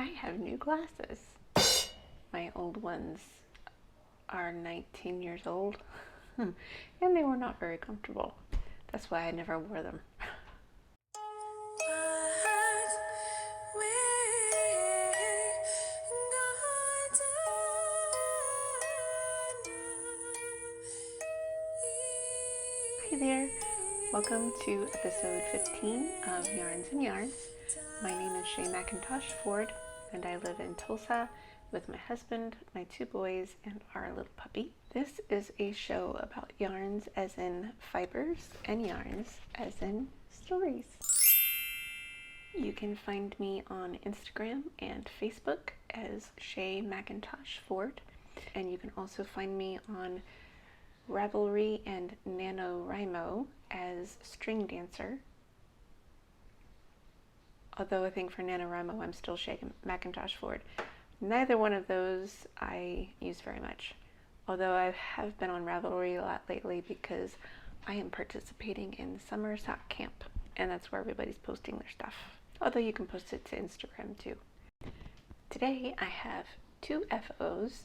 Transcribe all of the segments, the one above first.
I have new glasses. My old ones are 19 years old and they were not very comfortable. That's why I never wore them. Hi there, welcome to episode 15 of Yarns and Yarns. My name is Shay McIntosh Ford and I live in Tulsa with my husband, my 2 boys, and our little puppy. This is a show about yarns as in fibers and yarns as in stories. You can find me on Instagram and Facebook as Shay McIntosh Ford, and you can also find me on Ravelry and NaNoWriMo as String Dancer. Although I think for NaNoWriMo I'm still Shay McIntosh Ford. Neither one of those I use very much. Although I have been on Ravelry a lot lately because I am participating in summer sock camp, and that's where everybody's posting their stuff. Although you can post it to Instagram too. Today I have 2 FOs,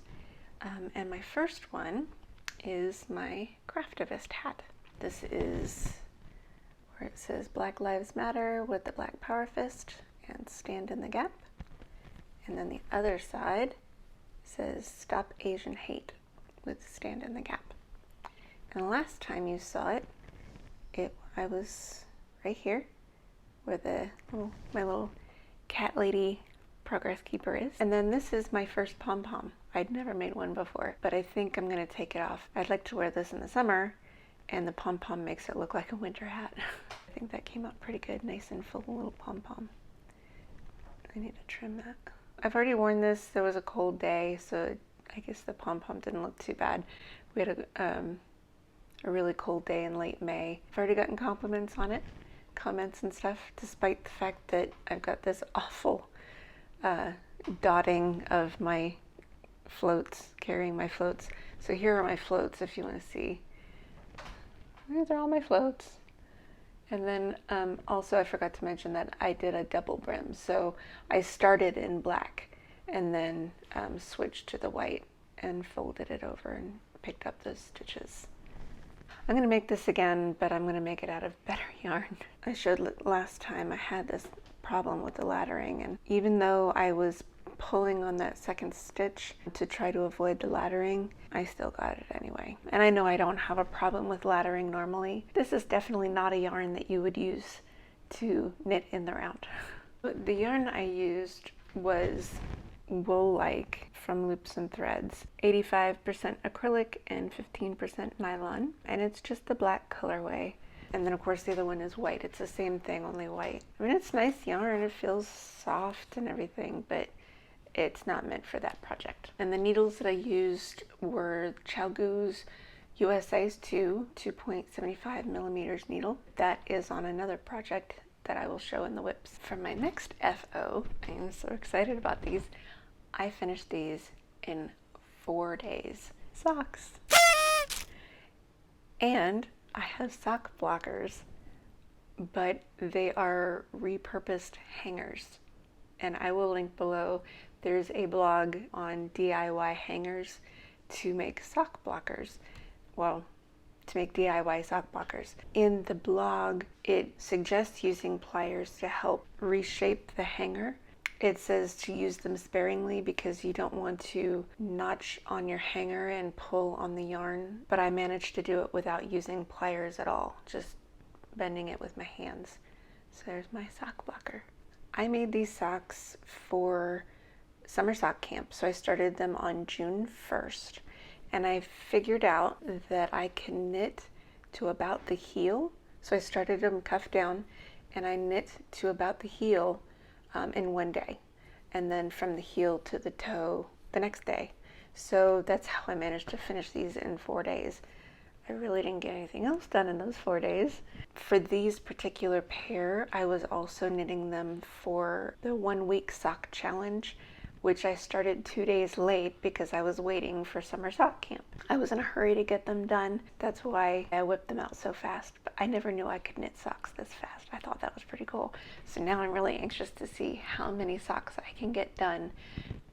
and my first one is my Craftivist hat. This is where it says Black Lives Matter with the black power fist and stand in the gap. And then the other side says Stop Asian Hate with stand in the gap. And the last time you saw it, I was right here where my little cat lady progress keeper is. And then this is my first pom-pom. I'd never made one before, but I think I'm gonna take it off. I'd like to wear this in the summer, and the pom-pom makes it look like a winter hat. I think that came out pretty good, nice and full little pom-pom. I need to trim that. I've already worn this. There was a cold day, so I guess the pom-pom didn't look too bad. We had a really cold day in late May. I've already gotten compliments on it, comments and stuff, despite the fact that I've got this awful dotting of my floats, carrying my floats. So here are my floats if you want to see. These are all my floats. And then also I forgot to mention that I did a double brim. So I started in black and then switched to the white and folded it over and picked up those stitches. I'm going to make this again, but I'm going to make it out of better yarn. I showed last time I had this problem with the laddering, and even though I was pulling on that second stitch to try to avoid the laddering, I still got it anyway. And I know I don't have a problem with laddering normally. This is definitely not a yarn that you would use to knit in the round. The yarn I used was wool-like from Loops and Threads, 85% acrylic and 15% nylon, and it's just the black colorway. And then of course the other one is white. It's the same thing, only white. I mean, it's nice yarn, it feels soft and everything, but it's not meant for that project. And the needles that I used were Chalgoo's US Size 2 2.75 millimeters needle. That is on another project that I will show in the whips. For my next FO, I am so excited about these. I finished these in 4 days. Socks. And I have sock blockers, but they are repurposed hangers. And I will link below. There's a blog on DIY hangers to make sock blockers. Well, to make DIY sock blockers. In the blog, it suggests using pliers to help reshape the hanger. It says to use them sparingly because you don't want to notch on your hanger and pull on the yarn. But I managed to do it without using pliers at all, just bending it with my hands. So there's my sock blocker. I made these socks for summer sock camp, so I started them on June 1st, and I figured out that I can knit to about the heel. So I started them cuffed down, and I knit to about the heel in 1 day, and then from the heel to the toe the next day. So that's how I managed to finish these in 4 days. I really didn't get anything else done in those 4 days. For these particular pair, I was also knitting them for the 1 week sock challenge which I started 2 days late because I was waiting for summer sock camp. I was in a hurry to get them done. That's why I whipped them out so fast. But I never knew I could knit socks this fast. I thought that was pretty cool. So now I'm really anxious to see how many socks I can get done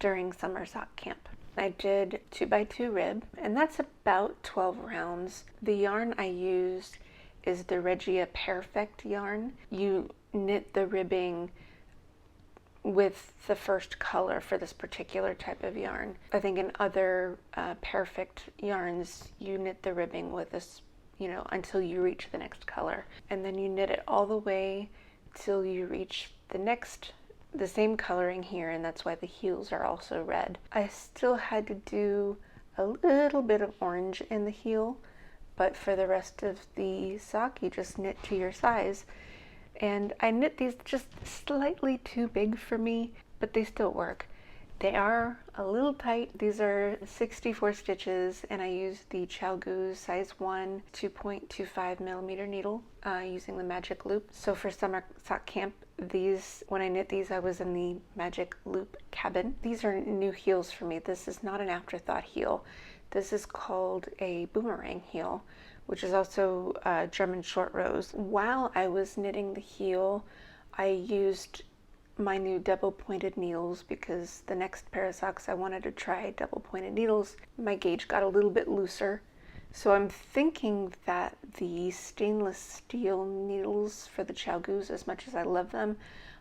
during summer sock camp. I did 2x2 rib, and that's about 12 rounds. The yarn I used is the Regia Perfect yarn. You knit the ribbing with the first color for this particular type of yarn. I think in other Perfect yarns, you knit the ribbing with this, until you reach the next color. And then you knit it all the way till you reach the same coloring here, and that's why the heels are also red. I still had to do a little bit of orange in the heel, but for the rest of the sock, you just knit to your size. And I knit these just slightly too big for me, but they still work. They are a little tight. These are 64 stitches, and I used the ChiaoGoo size 1 2.25 millimeter needle using the magic loop. So for summer sock camp, when I knit these, I was in the magic loop cabin. These are new heels for me. This is not an afterthought heel. This is called a boomerang heel, which is also German short rows. While I was knitting the heel, I used my new double pointed needles because the next pair of socks I wanted to try double pointed needles. My gauge got a little bit looser. So I'm thinking that the stainless steel needles for the ChiaoGoos, as much as I love them,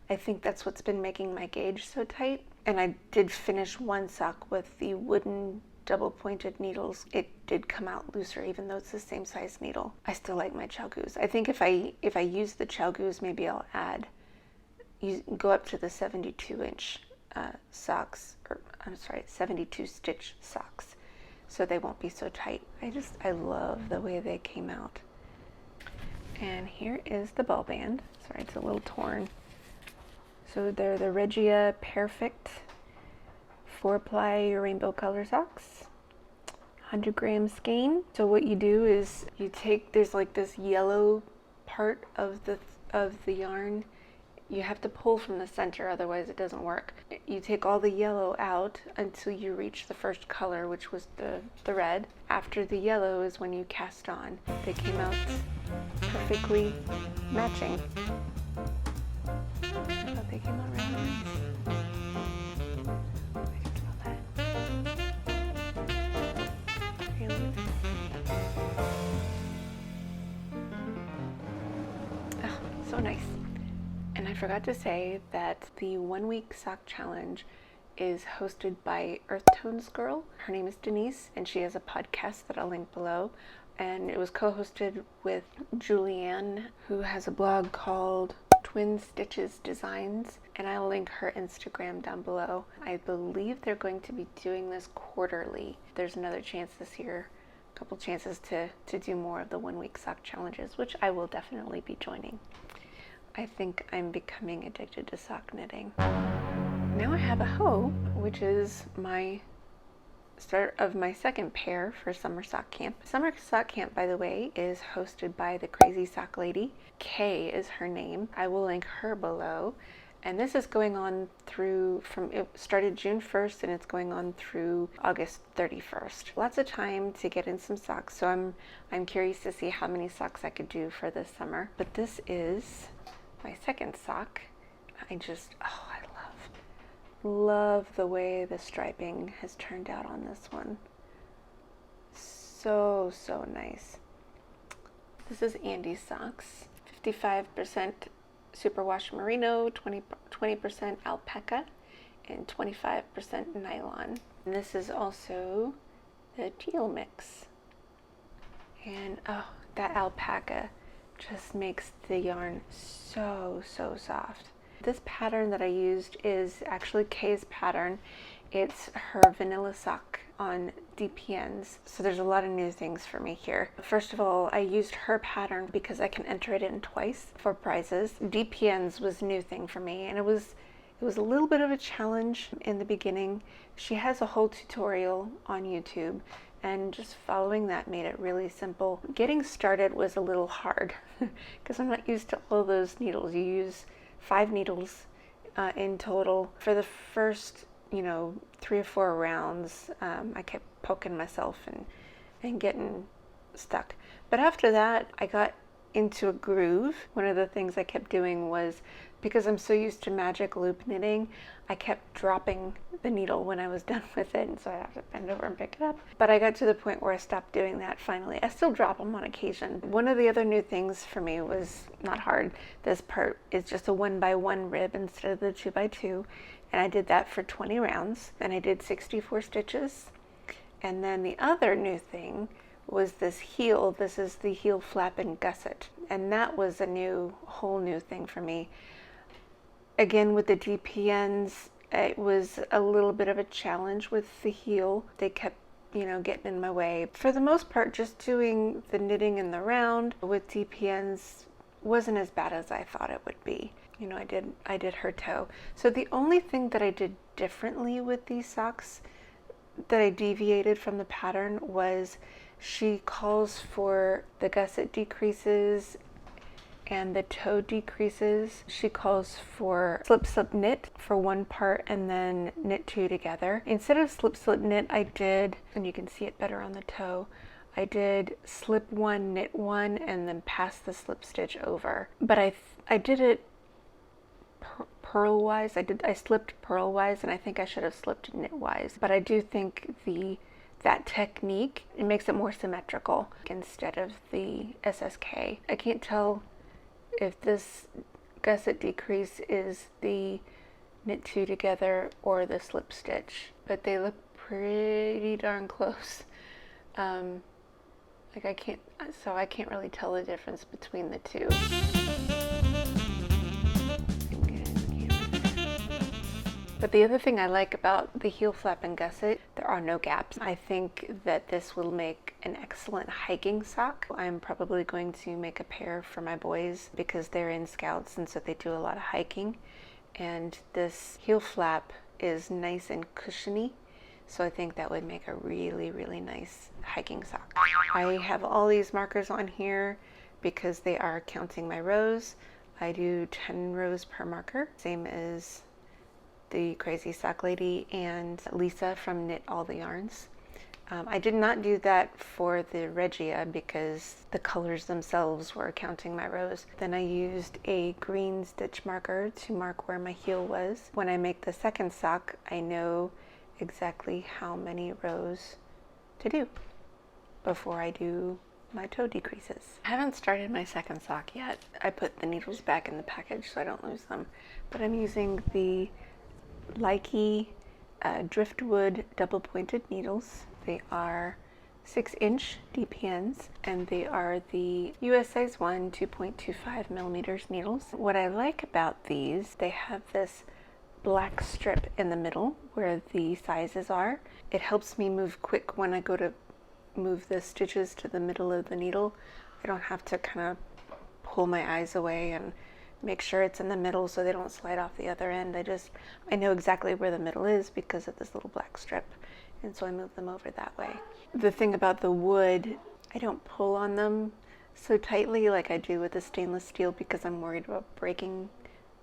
I think that's what's been making my gauge so tight. And I did finish one sock with the wooden double pointed needles. It did come out looser even though it's the same size needle. I still like my ChiaoGoos. I think if I use the ChiaoGoos, maybe I'll go up to the 72-inch socks, or I'm sorry, 72 stitch socks, so they won't be so tight. I love the way they came out. And here is the ball band. Sorry, it's a little torn. So they're the Regia Perfect 4-ply rainbow color socks, 100 gram skein. So what you do is there's like this yellow part of the yarn. You have to pull from the center, otherwise it doesn't work. You take all the yellow out until you reach the first color, which was the red. After the yellow is when you cast on. They came out perfectly matching. I thought they came out really nice. I can smell that. Really? Oh, so nice. And I forgot to say that the 1 week sock challenge is hosted by Earth Tones Girl. Her name is Denise, and she has a podcast that I'll link below. And it was co-hosted with Julianne, who has a blog called Twin Stitches Designs, and I'll link her Instagram down below. I believe they're going to be doing this quarterly. There's another chance this year, a couple chances to do more of the 1 week sock challenges, which I will definitely be joining. I think I'm becoming addicted to sock knitting. Now I have a hoe, which is my start of my second pair for summer sock camp. Summer sock camp, by the way, is hosted by the Crazy Sock Lady. Kay is her name. I will link her below. And this is going on it started June 1st and it's going on through August 31st. Lots of time to get in some socks. So I'm curious to see how many socks I could do for this summer. But this is my second sock. I love the way the striping has turned out on this one. So nice. This is Andy's socks. 55% superwash merino, 20% alpaca, and 25% nylon. And this is also the teal mix. And that alpaca just makes the yarn so soft. This pattern that I used is actually Kay's pattern. It's her vanilla sock on DPNs. So there's a lot of new things for me here. First of all, I used her pattern because I can enter it in twice for prizes. DPNs was a new thing for me, and it was a little bit of a challenge in the beginning. She has a whole tutorial on YouTube, and just following that made it really simple. Getting started was a little hard because I'm not used to all those needles. You use 5 needles in total. For the first you know, 3 or 4 rounds, I kept poking myself and getting stuck. But after that, I got into a groove. One of the things I kept doing was, because I'm so used to magic loop knitting, I kept dropping the needle when I was done with it, and so I have to bend over and pick it up. But I got to the point where I stopped doing that finally. I still drop them on occasion. One of the other new things for me was not hard. This part is just a 1x1 rib instead of the 2x2, and I did that for 20 rounds, and I did 64 stitches. And then the other new thing was this heel. This is the heel flap and gusset, and that was a whole new thing for me. Again, with the DPNs, it was a little bit of a challenge with the heel. They kept, you know, getting in my way. For the most part, just doing the knitting in the round with DPNs wasn't as bad as I thought it would be. You know, I did her toe. So the only thing that I did differently with these socks, that I deviated from the pattern, was she calls for the gusset decreases and the toe decreases. She calls for slip knit for one part and then knit 2 together. Instead of slip knit, I did, and you can see it better on the toe, I did slip 1, knit 1, and then pass the slip stitch over. But I did it purlwise. I slipped purlwise, and I think I should have slipped knitwise. But I do think that technique, it makes it more symmetrical instead of the SSK. I can't tell if this gusset decrease is the knit 2 together or the slip stitch, but they look pretty darn close. I can't really tell the difference between the two. But the other thing I like about the heel flap and gusset, there are no gaps. I think that this will make an excellent hiking sock. I'm probably going to make a pair for my boys because they're in Scouts and so they do a lot of hiking. And this heel flap is nice and cushiony, so I think that would make a really, really nice hiking sock. I have all these markers on here because they are counting my rows. I do 10 rows per marker, same as the Crazy Sock Lady and Lisa from Knit All the Yarns. I did not do that for the Regia because the colors themselves were counting my rows. Then I used a green stitch marker to mark where my heel was. When I make the second sock, I know exactly how many rows to do before I do my toe decreases. I haven't started my second sock yet. I put the needles back in the package so I don't lose them, but I'm using the lychee driftwood double pointed needles. They are 6-inch DPNs and they are the US size 1 2.25 millimeters needles. What I like about these, they have this black strip in the middle where the sizes are. It helps me move quick when I go to move the stitches to the middle of the needle. I don't have to kind of pull my eyes away and make sure it's in the middle so they don't slide off the other end. I know exactly where the middle is because of this little black strip, and so I move them over that way. The thing about the wood, I don't pull on them so tightly like I do with the stainless steel because I'm worried about breaking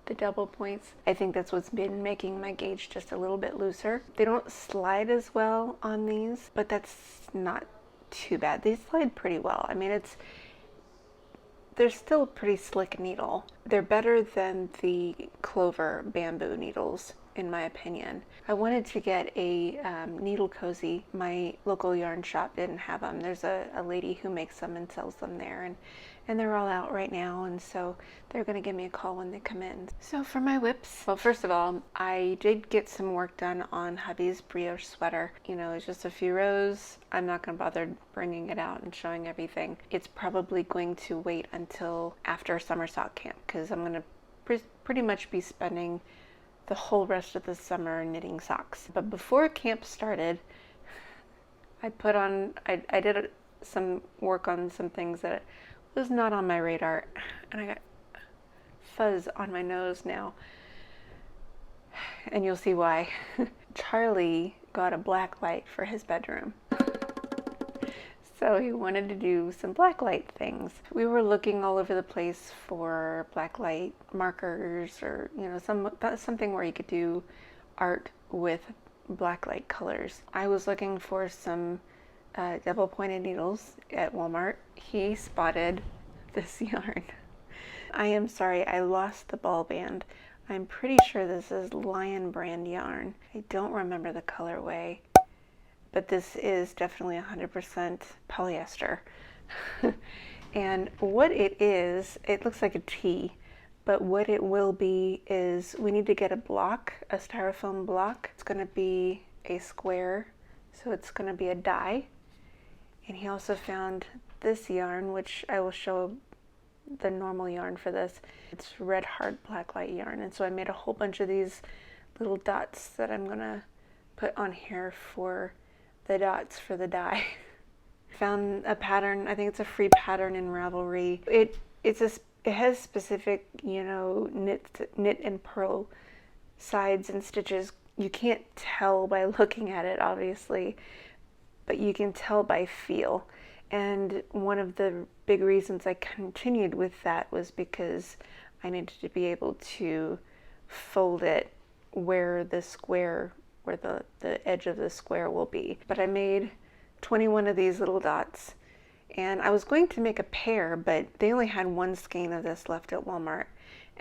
the double points. I think that's what's been making my gauge just a little bit looser. They don't slide as well on these, but that's not too bad. They slide pretty well. I mean, they're still a pretty slick needle. They're better than the Clover bamboo needles, in my opinion. I wanted to get a needle cozy. My local yarn shop didn't have them. There's a lady who makes them and sells them there, and they're all out right now, and so they're gonna give me a call when they come in. So for my whips, well, first of all, I did get some work done on hubby's brioche sweater. You know, it's just a few rows. I'm not gonna bother bringing it out and showing everything. It's probably going to wait until after summer sock camp because I'm gonna pretty much be spending the whole rest of the summer knitting socks. But before camp started, I did some work on some things that was not on my radar, and I got fuzz on my nose now, and you'll see why. Charlie got a blacklight for his bedroom, so he wanted to do some blacklight things. We were looking all over the place for blacklight markers, or you know, something where you could do art with blacklight colors. I was looking for some double pointed needles at Walmart. He spotted this yarn. I am sorry, I lost the ball band. I'm pretty sure this is Lion brand yarn. I don't remember the colorway, but this is definitely 100% polyester. And what it is, it looks like a T, but what it will be is we need to get a block, a styrofoam block. It's going to be a square, so it's going to be a die. And he also found this yarn, which I will show the normal yarn for this. It's red heart blacklight yarn, and so I made a whole bunch of these little dots that I'm going to put on here for the dots for the die. Found a pattern. I think it's a free pattern in Ravelry. It has specific, you know, knit and purl sides and stitches. You can't tell by looking at it, obviously, but you can tell by feel. And one of the big reasons I continued with that was because I needed to be able to fold it where the square, where the edge of the square will be. But I made 21 of these little dots, and I was going to make a pair, but they only had one skein of this left at Walmart.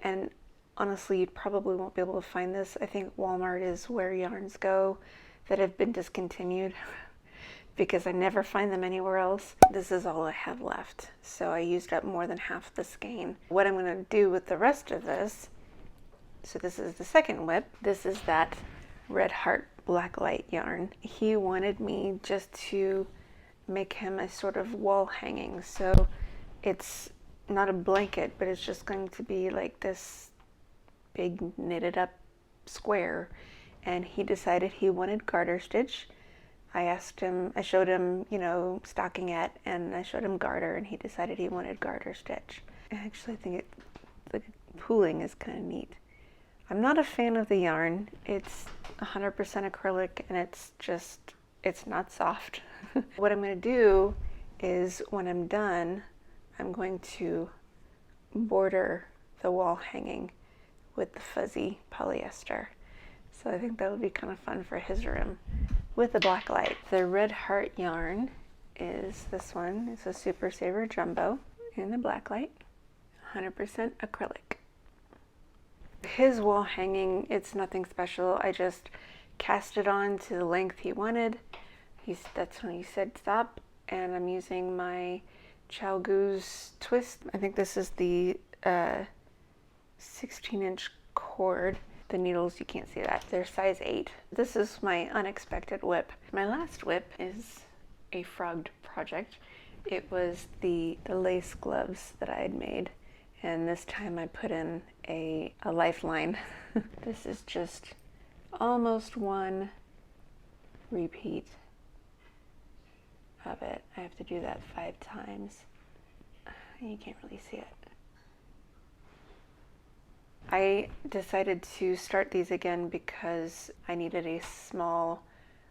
And honestly, you probably won't be able to find this. I think Walmart is where yarns go that have been discontinued because I never find them anywhere else. This is all I have left, so I used up more than half the skein. What I'm going to do with the rest of this, so this is the second whip. This is that red heart blacklight yarn. He wanted me just to make him a sort of wall hanging, so it's not a blanket, but it's just going to be like this big knitted up square. And he decided he wanted garter stitch. I showed him, you know, stockinette, and I showed him garter, and he decided he wanted garter stitch. Actually, I think the pooling is kind of neat. I'm not a fan of the yarn. It's 100% acrylic, and it's not soft. What I'm going to do is, when I'm done, I'm going to border the wall hanging with the fuzzy polyester. So I think that would be kind of fun for his room with the black light. The red heart yarn is this one. It's a Super Saver Jumbo in the black light, 100% acrylic. His wall hanging, it's nothing special. I just cast it on to the length he wanted. That's when he said stop, and I'm using my Chow Goose twist. I think this is the 16-inch cord. The needles, you can't see that. They're size 8. This is my unexpected whip. My last whip is a frogged project. It was the lace gloves that I had made, and this time I put in a lifeline. This is just almost one repeat of it. I have to do that 5 times. You can't really see it. I decided to start these again because I needed a small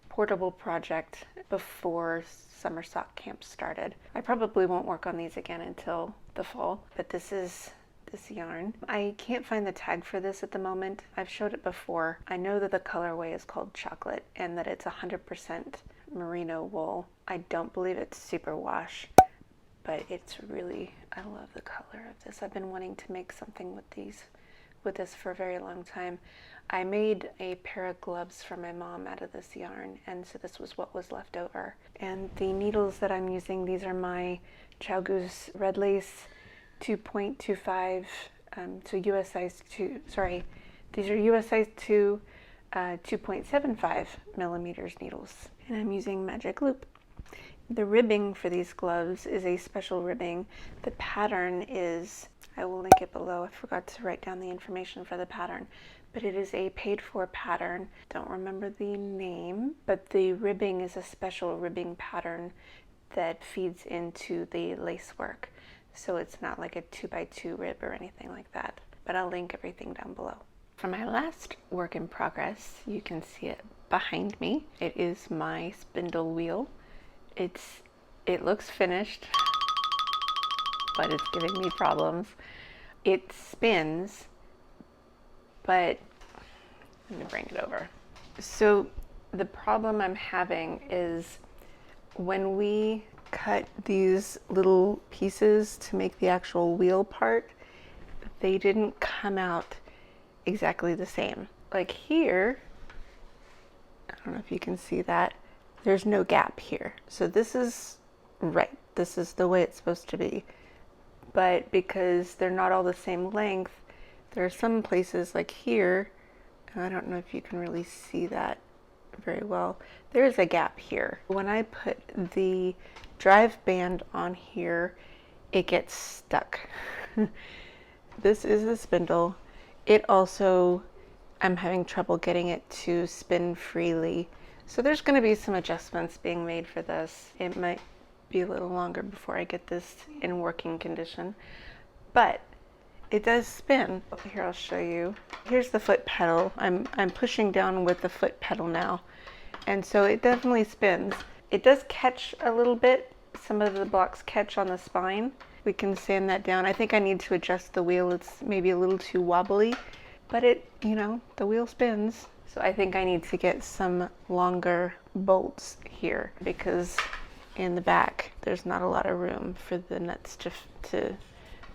portable project before summer sock camp started. I probably won't work on these again until the fall, but this is this yarn. I can't find the tag for this at the moment. I've showed it before. I know that the colorway is called chocolate and that it's 100% merino wool. I don't believe it's superwash, but it's really, I love the color of this. I've been wanting to make something with this for a very long time. I made a pair of gloves for my mom out of this yarn, and so this was what was left over. And the needles that I'm using, these are my Chow Goose red lace 2.25, so US size 2, sorry, these are US size 2, 2.75 millimeters needles. And I'm using Magic Loop. The ribbing for these gloves is a special ribbing. The pattern is, I will link it below. I forgot to write down the information for the pattern, but it is a paid-for pattern. Don't remember the name, but the ribbing is a special ribbing pattern that feeds into the lace work. So it's not like a 2x2 rib or anything like that, but I'll link everything down below. For my last work in progress, you can see it behind me. It is my spindle wheel. It looks finished, but it's giving me problems. It spins, but let me bring it over. So the problem I'm having is when we cut these little pieces to make the actual wheel part, they didn't come out exactly the same. Like here, I don't know if you can see that, there's no gap here. So this is right. This is the way it's supposed to be. But because they're not all the same length, there are some places like here, and I don't know if you can really see that very well. There is a gap here. When I put the drive band on here, it gets stuck. This is the spindle. It also, I'm having trouble getting it to spin freely. So there's going to be some adjustments being made for this. It might be a little longer before I get this in working condition, but it does spin. Here, I'll show you. Here's the foot pedal. I'm pushing down with the foot pedal now, and so it definitely spins. It does catch a little bit. Some of the blocks catch on the spine. We can sand that down. I think I need to adjust the wheel. It's maybe a little too wobbly, but it, you know, the wheel spins. So I think I need to get some longer bolts here because in the back there's not a lot of room for the nuts to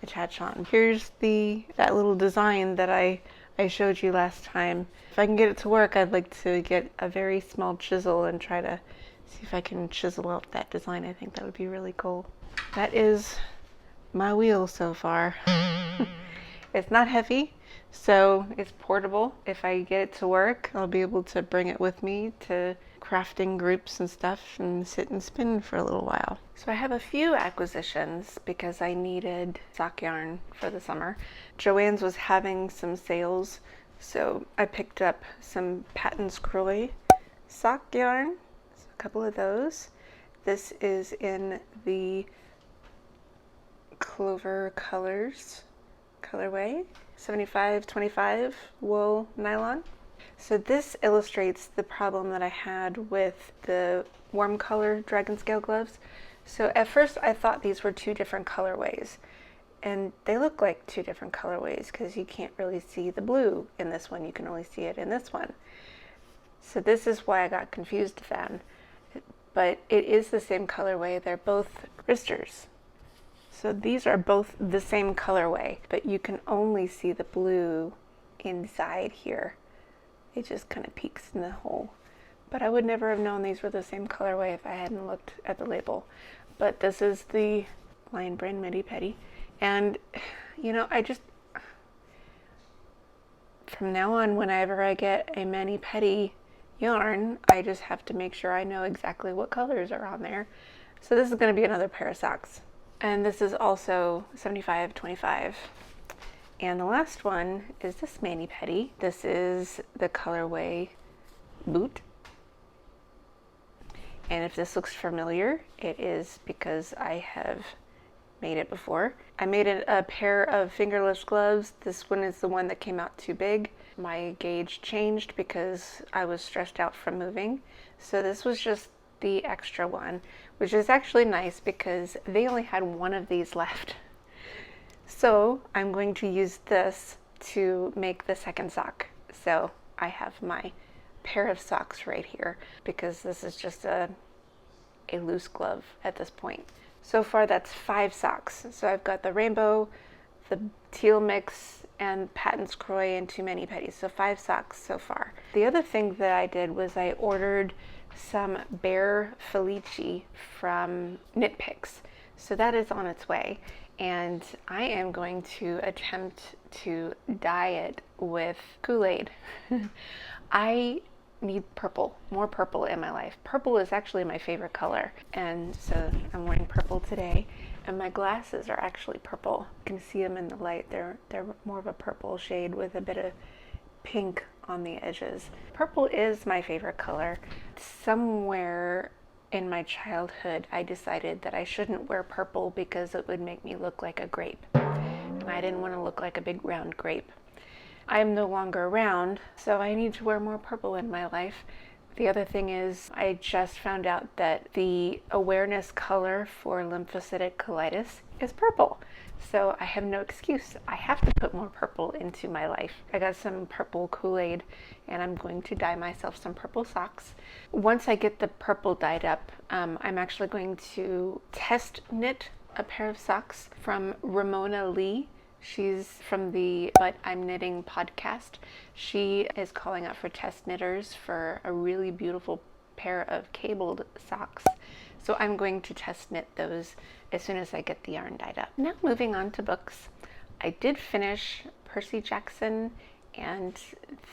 attach on. Here's that little design that I showed you last time. If I can get it to work, I'd like to get a very small chisel and try to see if I can chisel out that design. I think that would be really cool. That is my wheel so far. It's not heavy, so it's portable. If I get it to work, I'll be able to bring it with me to crafting groups and stuff and sit and spin for a little while. So I have a few acquisitions because I needed sock yarn for the summer. Joann's was having some sales, so I picked up some Patton's Croy sock yarn, so a couple of those. This is in the Clover Colors colorway, 75-25 wool nylon. So this illustrates the problem that I had with the warm color dragon scale gloves. So at first I thought these were two different colorways, and they look like two different colorways because you can't really see the blue in this one, you can only see it in this one. So this is why I got confused then, but it is the same colorway. They're both wristers. So these are both the same colorway, but you can only see the blue inside here. It just kind of peeks in the hole. But I would never have known these were the same colorway if I hadn't looked at the label. But this is the line Brand Mani Pedi. And, you know, from now on, whenever I get a Mani Pedi yarn, I just have to make sure I know exactly what colors are on there. So this is going to be another pair of socks. And this is also 75-25. And the last one is this Mani Pedi. This is the colorway Boot. And if this looks familiar, it is because I have made it before. I made a pair of fingerless gloves. This one is the one that came out too big. My gauge changed because I was stressed out from moving. So this was just the extra one, which is actually nice because they only had one of these left. So I'm going to use this to make the second sock. So I have my pair of socks right here because this is just a loose glove at this point. So far that's 5 socks. So I've got the rainbow, the teal mix, and Patton's Croy and 2 Mani Pedis. So 5 socks so far. The other thing that I did was I ordered some Bear Felici from Knit Picks. So that is on its way. And I am going to attempt to dye it with Kool-Aid. I need purple, more purple in my life. Purple is actually my favorite color. And so I'm wearing purple today. And my glasses are actually purple. You can see them in the light. They're more of a purple shade with a bit of pink on the edges. Purple is my favorite color. Somewhere in my childhood, I decided that I shouldn't wear purple because it would make me look like a grape. And I didn't want to look like a big round grape. I am no longer around, so I need to wear more purple in my life The other thing is I just found out that the awareness color for lymphocytic colitis is purple. So I have no excuse. I have to put more purple into my life. I got some purple Kool-Aid and I'm going to dye myself some purple socks. Once I get the purple dyed up, I'm actually going to test knit a pair of socks from Ramona Lee. She's from the But I'm Knitting podcast. She is calling out for test knitters for a really beautiful pair of cabled socks. So I'm going to test knit those as soon as I get the yarn dyed up. Now moving on to books. I did finish Percy Jackson and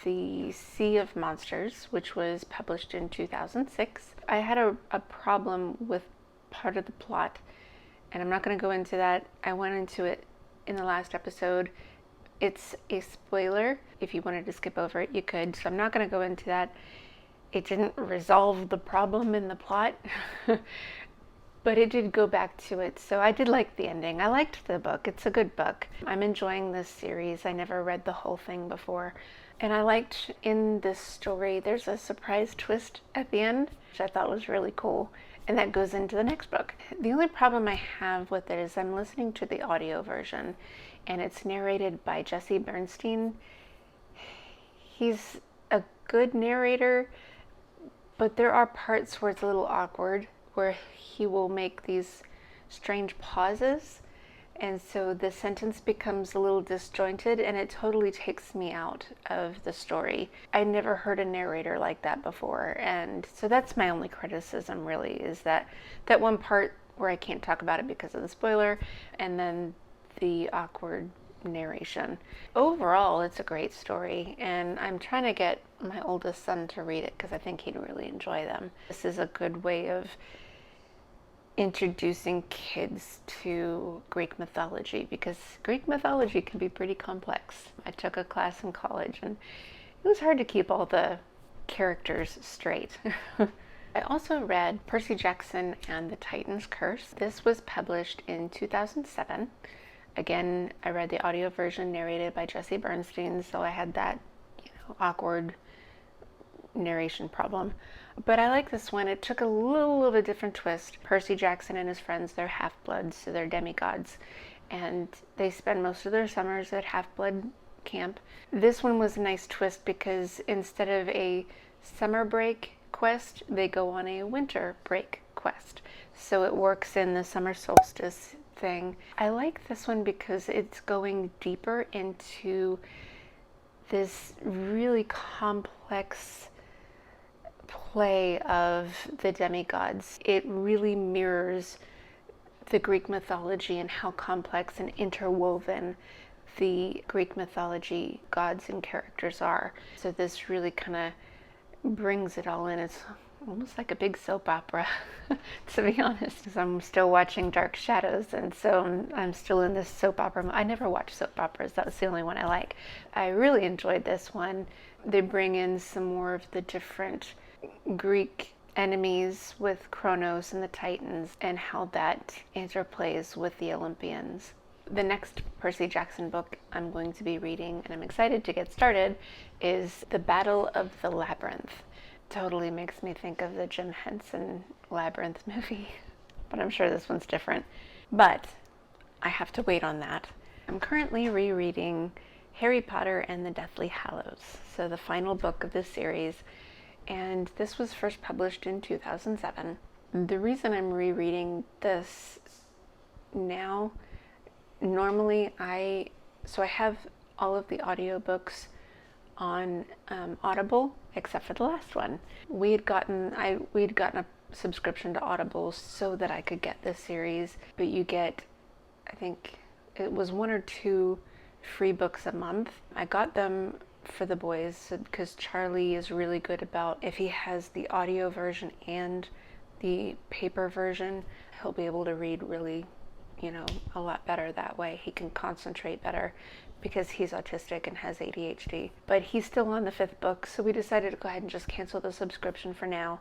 the Sea of Monsters, which was published in 2006. I had a problem with part of the plot, and I'm not going to go into that. I went into it in the last episode. It's a spoiler. If you wanted to skip over it, you could. So I'm not going to go into that. It didn't resolve the problem in the plot, but it did go back to it. So I did like the ending. I liked the book. It's a good book. I'm enjoying this series. I never read the whole thing before. And I liked in this story, there's a surprise twist at the end, which I thought was really cool. And that goes into the next book. The only problem I have with it is I'm listening to the audio version, and it's narrated by Jesse Bernstein. He's a good narrator, but there are parts where it's a little awkward, where he will make these strange pauses, and so the sentence becomes a little disjointed, and it totally takes me out of the story. I never heard a narrator like that before, and so that's my only criticism, really, is that one part where I can't talk about it because of the spoiler, and then the awkward narration. Overall, it's a great story, and I'm trying to get my oldest son to read it because I think he'd really enjoy them. This is a good way of introducing kids to Greek mythology, because Greek mythology can be pretty complex. I took a class in college and it was hard to keep all the characters straight. I also read Percy Jackson and the Titan's Curse. This was published in 2007. Again, I read the audio version narrated by Jesse Bernstein, so I had that, awkward narration problem. But I like this one. It took a little bit different twist. Percy Jackson and his friends, they're half-bloods, so they're demigods. And they spend most of their summers at half-blood camp. This one was a nice twist because instead of a summer break quest, they go on a winter break quest. So it works in the summer solstice thing. I like this one because it's going deeper into this really complex play of the demigods. It really mirrors the Greek mythology and how complex and interwoven the Greek mythology gods and characters are. So this really kind of brings it all in. It's almost like a big soap opera, to be honest, because I'm still watching Dark Shadows, and so I'm still in this soap opera. I never watch soap operas. That was the only one I like. I really enjoyed this one. They bring in some more of the different Greek enemies with Kronos and the Titans and how that interplays with the Olympians. The next Percy Jackson book I'm going to be reading, and I'm excited to get started, is The Battle of the Labyrinth. Totally makes me think of the Jim Henson Labyrinth movie, but I'm sure this one's different. But I have to wait on that. I'm currently rereading Harry Potter and the Deathly Hallows, so the final book of this series, and this was first published in 2007. The reason I'm rereading this now, normally I have all of the audiobooks on Audible, except for the last one. We had gotten a subscription to Audible so that I could get this series, but you get, I think it was 1 or 2 free books a month. I got them for the boys because Charlie is really good about, if he has the audio version and the paper version, he'll be able to read really, a lot better that way. He can concentrate better because he's autistic and has ADHD. But he's still on the 5th book, so we decided to go ahead and just cancel the subscription for now.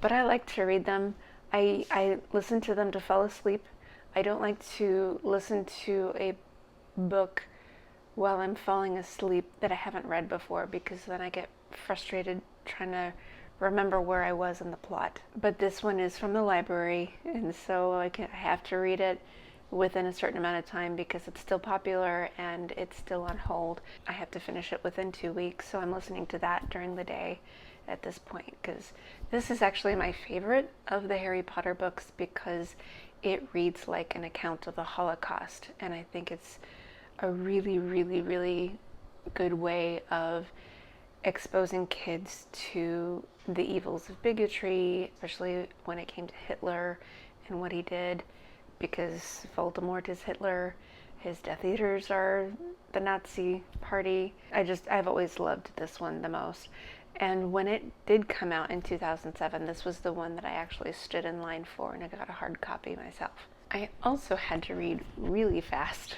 But I like to read them. I listen to them to fall asleep. I don't like to listen to a book while I'm falling asleep that I haven't read before, because then I get frustrated trying to remember where I was in the plot. But this one is from the library, and so I have to read it within a certain amount of time because it's still popular and it's still on hold. I have to finish it within 2 weeks, so I'm listening to that during the day at this point, because this is actually my favorite of the Harry Potter books because it reads like an account of the Holocaust, and I think it's a really, really, really good way of exposing kids to the evils of bigotry, especially when it came to Hitler and what he did, because Voldemort is Hitler, his Death Eaters are the Nazi party. I've always loved this one the most. And when it did come out in 2007, this was the one that I actually stood in line for, and I got a hard copy myself. I also had to read really fast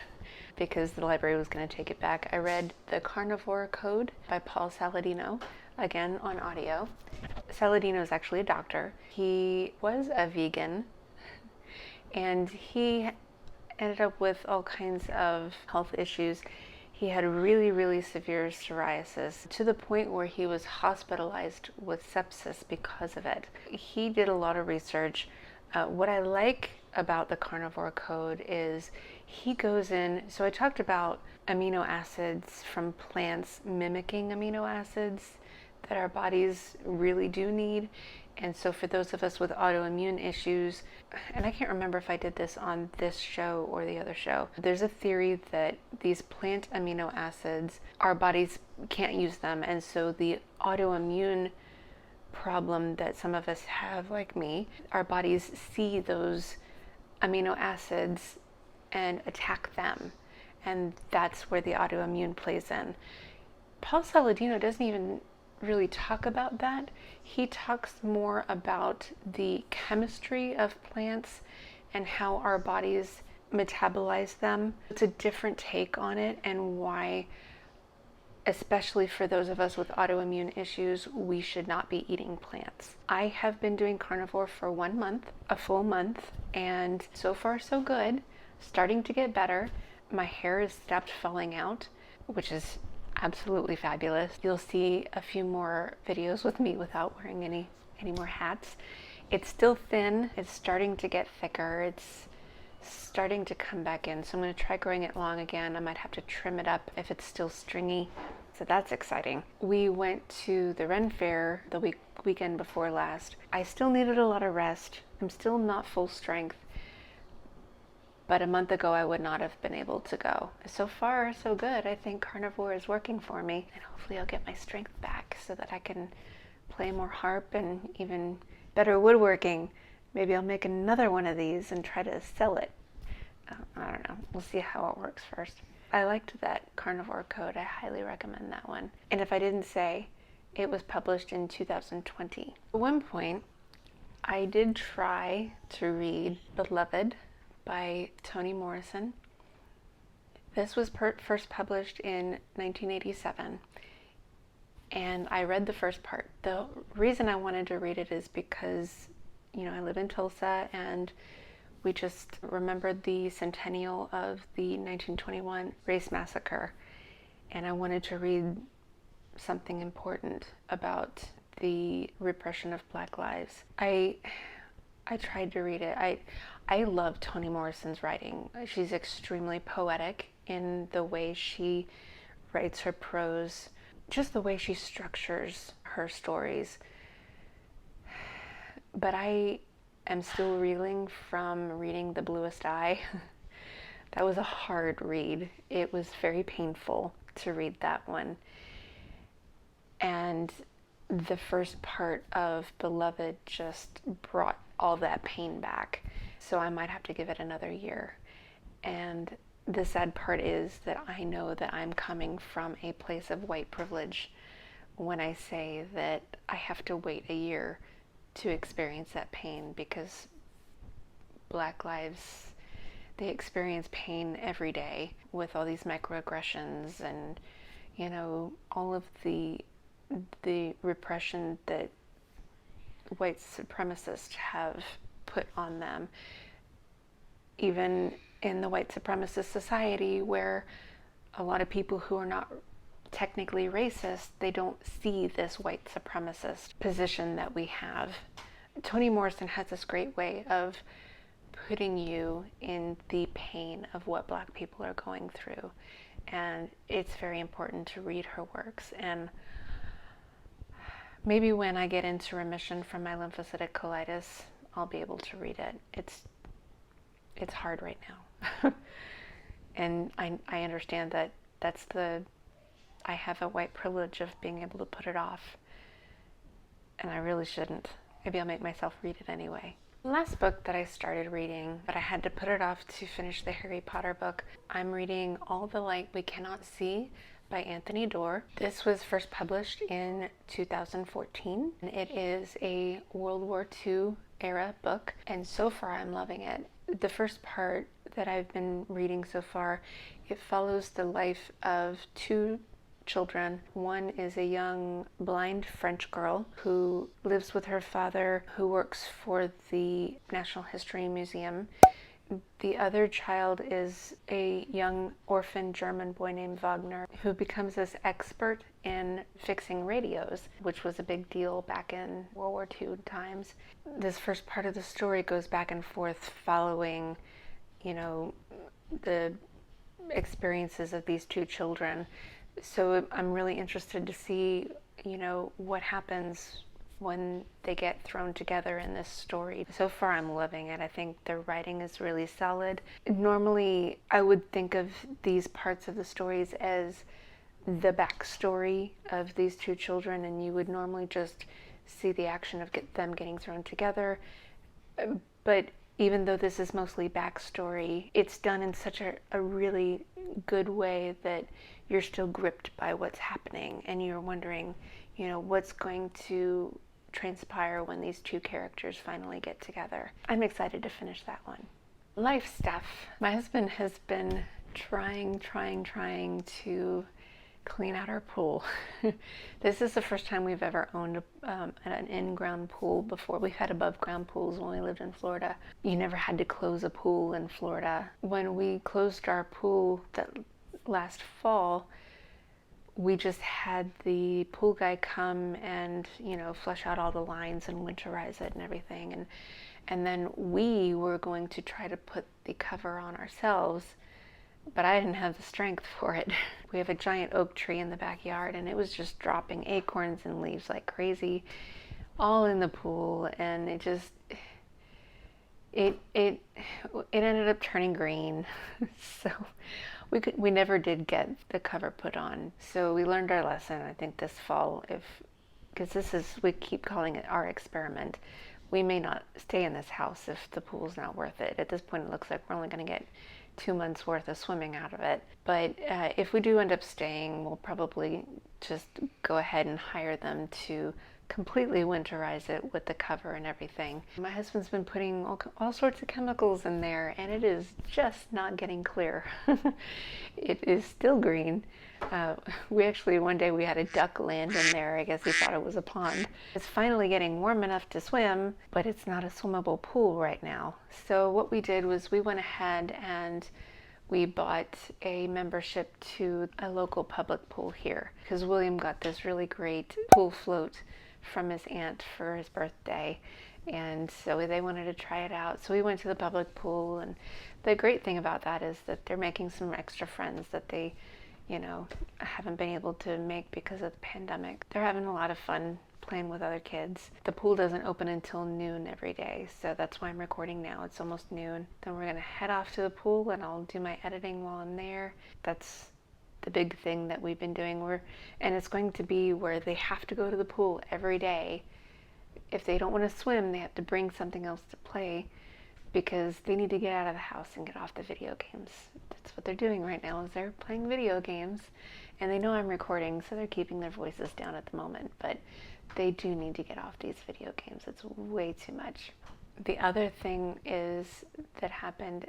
because the library was going to take it back. I read The Carnivore Code by Paul Saladino, again on audio. Saladino is actually a doctor. He was a vegan, and he ended up with all kinds of health issues. He had really, really severe psoriasis to the point where he was hospitalized with sepsis because of it. He did a lot of research. What I like about the Carnivore Code is he goes in, so I talked about amino acids from plants mimicking amino acids that our bodies really do need. And so for those of us with autoimmune issues, and I can't remember if I did this on this show or the other show, there's a theory that these plant amino acids, our bodies can't use them. And so the autoimmune problem that some of us have, like me, our bodies see those amino acids and attack them. And that's where the autoimmune plays in. Paul Saladino doesn't even really talk about that. He talks more about the chemistry of plants and how our bodies metabolize them. It's a different take on it, and why, especially for those of us with autoimmune issues, we should not be eating plants. I have been doing carnivore for 1 month, a full month, and so far so good. Starting to get better. My hair has stopped falling out, which is absolutely fabulous. You'll see a few more videos with me without wearing any more hats. It's still thin. It's starting to get thicker. It's starting to come back in. So I'm going to try growing it long again. I might have to trim it up if it's still stringy. So that's exciting. We went to the Ren Fair the weekend before last. I still needed a lot of rest. I'm still not full strength. But a month ago, I would not have been able to go. So far, so good. I think carnivore is working for me. And hopefully I'll get my strength back so that I can play more harp and even better woodworking. Maybe I'll make another one of these and try to sell it. I don't know. We'll see how it works first. I liked that Carnivore Code. I highly recommend that one. And if I didn't say, it was published in 2020. At one point, I did try to read Beloved by Toni Morrison. This was first published in 1987, and I read the first part. The reason I wanted to read it is because, I live in Tulsa, and we just remembered the centennial of the 1921 race massacre, and I wanted to read something important about the repression of Black lives. I tried to read it. I love Toni Morrison's writing. She's extremely poetic in the way she writes her prose, just the way she structures her stories. But I am still reeling from reading The Bluest Eye. That was a hard read. It was very painful to read that one. And the first part of Beloved just brought all that pain back. So I might have to give it another year. And the sad part is that I know that I'm coming from a place of white privilege when I say that I have to wait a year to experience that pain, because Black lives, they experience pain every day with all these microaggressions and, all of the repression that white supremacists have put on them, even in the white supremacist society, where a lot of people who are not technically racist, they don't see this white supremacist position that we have. Toni Morrison has this great way of putting you in the pain of what Black people are going through. And it's very important to read her works. And maybe when I get into remission from my lymphocytic colitis, I'll be able to read it. It's hard right now. And I understand that I have a white privilege of being able to put it off. And I really shouldn't. Maybe I'll make myself read it anyway. The last book that I started reading, but I had to put it off to finish the Harry Potter book, I'm reading All the Light We Cannot See by Anthony Doerr. This was first published in 2014. And it is a World War II era book, and so far I'm loving it. The first part that I've been reading so far, it follows the life of two children. One is a young blind French girl who lives with her father, who works for the National History Museum. The other child is a young orphan German boy named Wagner, who becomes this expert in fixing radios, which was a big deal back in World War II times. This first part of the story goes back and forth following, the experiences of these two children. So I'm really interested to see, what happens when they get thrown together in this story. So far I'm loving it. I think the writing is really solid. Normally I would think of these parts of the stories as the backstory of these two children, and you would normally just see the action of them getting thrown together. But even though this is mostly backstory, it's done in such a really good way that you're still gripped by what's happening, and you're wondering, what's going to transpire when these two characters finally get together. I'm excited to finish that one. Life stuff. My husband has been trying to clean out our pool. This is the first time we've ever owned an in-ground pool before. We've had above-ground pools when we lived in Florida. You never had to close a pool in Florida. When we closed our pool that last fall, we just had the pool guy come and, flush out all the lines and winterize it and everything. And then we were going to try to put the cover on ourselves, but I didn't have the strength for it. We have a giant oak tree in the backyard, and it was just dropping acorns and leaves like crazy, all in the pool, and it ended up turning green. So we never did get the cover put on. So we learned our lesson, I think, this fall, because we keep calling it our experiment. We may not stay in this house if the pool's not worth it. At this point, it looks like we're only going to get 2 months worth of swimming out of it. But if we do end up staying, we'll probably just go ahead and hire them to completely winterize it with the cover and everything. My husband's been putting all sorts of chemicals in there, and it is just not getting clear. It is still green. One day we had a duck land in there. I guess he thought it was a pond. It's finally getting warm enough to swim, but it's not a swimmable pool right now. So what we did was we went ahead and we bought a membership to a local public pool here, because William got this really great pool float from his aunt for his birthday, and so they wanted to try it out. So we went to the public pool, and the great thing about that is that they're making some extra friends that they haven't been able to make because of the pandemic. They're having a lot of fun playing with other kids. The pool doesn't open until noon every day, so that's why I'm recording now. It's almost noon. Then we're gonna head off to the pool, and I'll do my editing while I'm there. That's the big thing that we've been doing. And it's going to be where they have to go to the pool every day. If they don't want to swim, they have to bring something else to play, because they need to get out of the house and get off the video games. That's what they're doing right now, is they're playing video games, and they know I'm recording, so they're keeping their voices down at the moment, but they do need to get off these video games. It's way too much. The other thing that happened,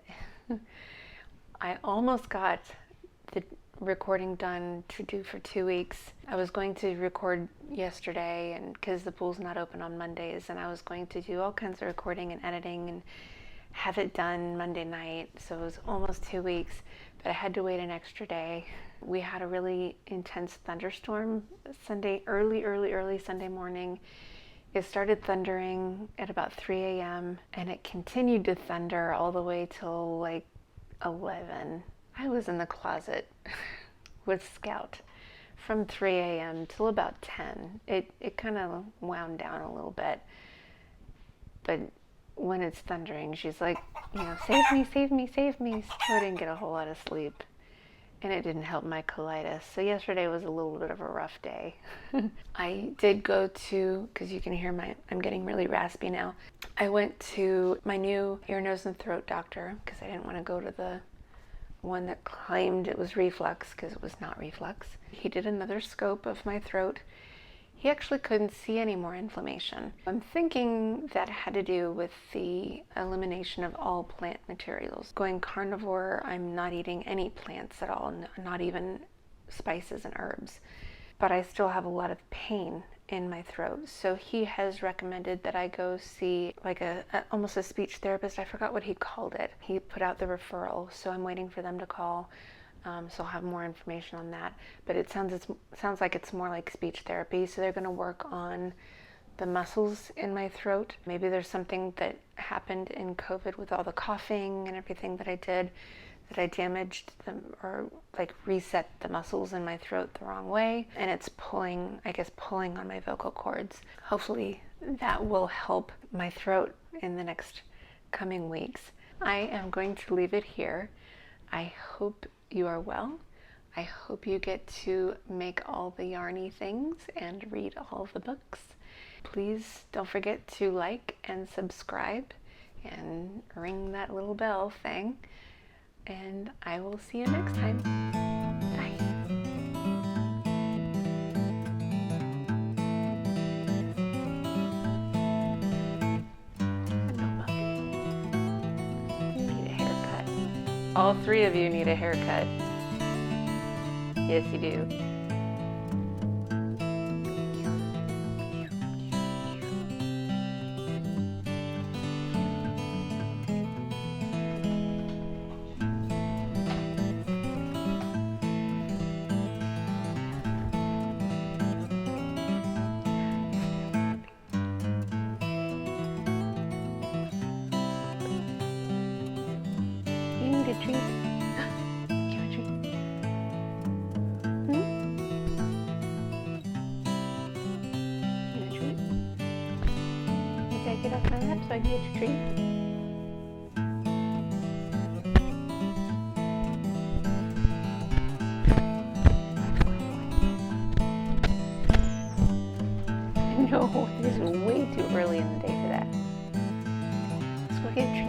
I almost got the recording done to do for 2 weeks. I was going to record yesterday, and because the pool's not open on Mondays, and I was going to do all kinds of recording and editing and have it done Monday night, so it was almost 2 weeks, but I had to wait an extra day We had a really intense thunderstorm Sunday, early Sunday morning. It started thundering at about 3 a.m. and it continued to thunder all the way till like 11. I was in the closet with Scout from 3 a.m. till about 10. It kind of wound down a little bit. But when it's thundering, she's like, you know, save me, save me, save me. So I didn't get a whole lot of sleep. And it didn't help my colitis. So yesterday was a little bit of a rough day. I did go to, because you can hear I'm getting really raspy now. I went to my new ear, nose, and throat doctor because I didn't want to go to the one that claimed it was reflux because it was not reflux. He did another scope of my throat. He actually couldn't see any more inflammation. I'm thinking that had to do with the elimination of all plant materials. Going carnivore, I'm not eating any plants at all, not even spices and herbs. But I still have a lot of pain in my throat. So he has recommended that I go see like almost a speech therapist. I forgot what he called it. He put out the referral, so I'm waiting for them to call. So I'll have more information on that. But it sounds like it's more like speech therapy. So they're going to work on the muscles in my throat. Maybe there's something that happened in COVID with all the coughing and everything that I did, that I damaged them or like reset the muscles in my throat the wrong way. And it's pulling on my vocal cords. Hopefully that will help my throat in the next coming weeks. I am going to leave it here. I hope you are well. I hope you get to make all the yarny things and read all the books. Please don't forget to like and subscribe and ring that little bell thing. And I will see you next time. Bye. All three of you need a haircut. Yes, you do. You need a treat. Give a treat. Need a treat? You gotta get off my lap so I can get your treat. No, it is way too early in the day for that. Let's go get a treat.